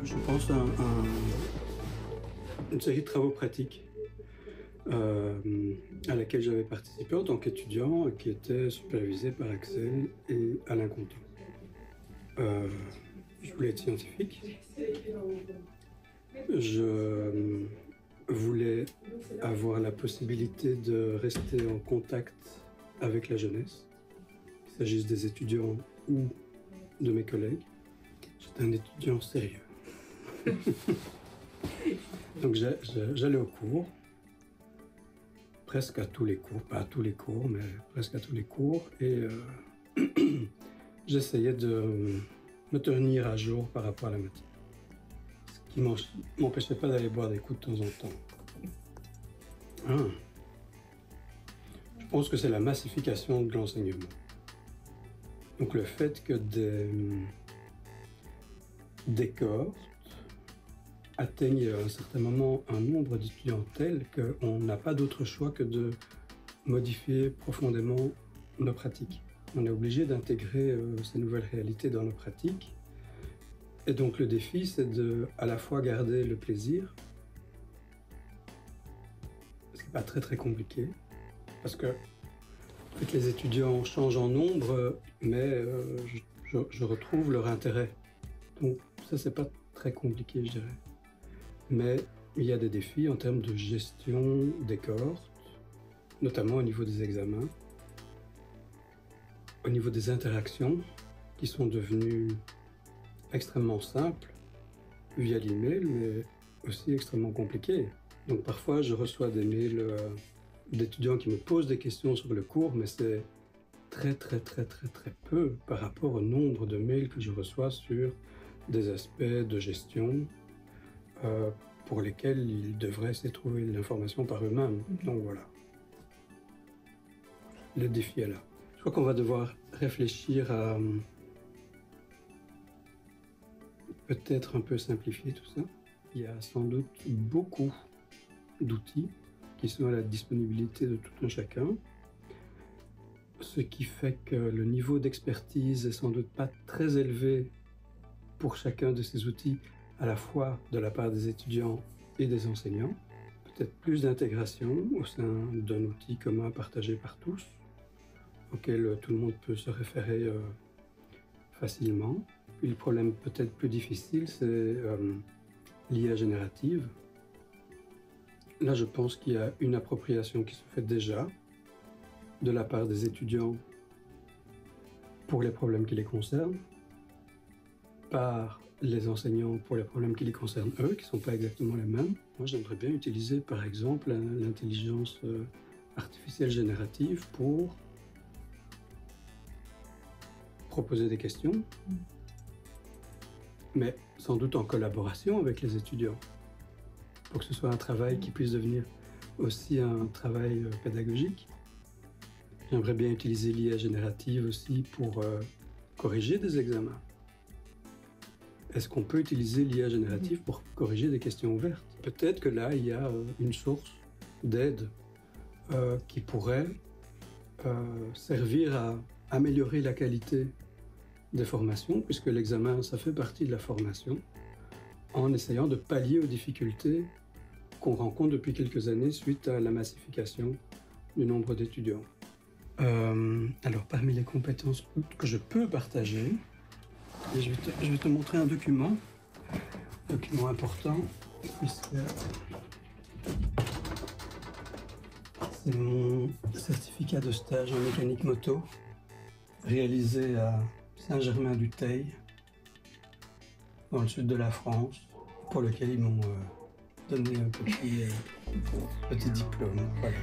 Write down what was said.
je pense, une série de travaux pratiques à laquelle j'avais participé en tant qu'étudiant et qui était supervisée par Axel et Alain Contant. Je voulais être scientifique. Je voulais avoir la possibilité de rester en contact avec la jeunesse, qu'il s'agisse des étudiants ou de mes collègues. J'étais un étudiant sérieux. Donc j'allais au cours, presque à tous les cours, pas à tous les cours, mais presque à tous les cours, et j'essayais de me tenir à jour par rapport à la matière. Ce qui m'empêchait pas d'aller boire des coups de temps en temps. Je pense que c'est la massification de l'enseignement. Donc le fait que des cohortes atteignent à un certain moment un nombre d'étudiants tel qu'on n'a pas d'autre choix que de modifier profondément nos pratiques. On est obligé d'intégrer ces nouvelles réalités dans nos pratiques. Et donc le défi, c'est de à la fois garder le plaisir, ce qui n'est pas très compliqué, parce que en fait, les étudiants changent en nombre, mais je retrouve leur intérêt. Donc ça, c'est pas très compliqué, je dirais. Mais il y a des défis en termes de gestion des cohortes, notamment au niveau des examens, au niveau des interactions, qui sont devenues extrêmement simples via l'email, mais aussi extrêmement compliquées. Donc parfois, je reçois des mails d'étudiants qui me posent des questions sur le cours, mais c'est très peu par rapport au nombre de mails que je reçois sur des aspects de gestion pour lesquels ils devraient essayer de trouver de l'information par eux-mêmes. Donc voilà. Le défi est là. Je crois qu'on va devoir réfléchir à peut-être un peu simplifier tout ça. Il y a sans doute beaucoup d'outils qui sont à la disponibilité de tout un chacun, ce qui fait que le niveau d'expertise est sans doute pas très élevé pour chacun de ces outils, à la fois de la part des étudiants et des enseignants. Peut-être plus d'intégration au sein d'un outil commun partagé par tous, auquel tout le monde peut se référer facilement. Puis le problème peut-être plus difficile, c'est l'IA générative. Là, je pense qu'il y a une appropriation qui se fait déjà de la part des étudiants pour les problèmes qui les concernent, par les enseignants pour les problèmes qui les concernent eux, qui ne sont pas exactement les mêmes. Moi, j'aimerais bien utiliser, par exemple, l'intelligence artificielle générative pour proposer des questions, mais sans doute en collaboration avec les étudiants, pour que ce soit un travail qui puisse devenir aussi un travail pédagogique. J'aimerais bien utiliser l'IA générative aussi pour corriger des examens. Est-ce qu'on peut utiliser l'IA générative pour corriger des questions ouvertes? Peut-être que là, il y a une source d'aide qui pourrait servir à améliorer la qualité des formations, puisque l'examen, ça fait partie de la formation, en essayant de pallier aux difficultés qu'on rencontre depuis quelques années suite à la massification du nombre d'étudiants. Alors, parmi les compétences que je peux partager, et je vais te montrer un document important, puisque c'est mon certificat de stage en mécanique moto, réalisé à Saint-Germain-du-Teil, dans le sud de la France, pour lequel ils m'ont donné un petit diplôme. Voilà.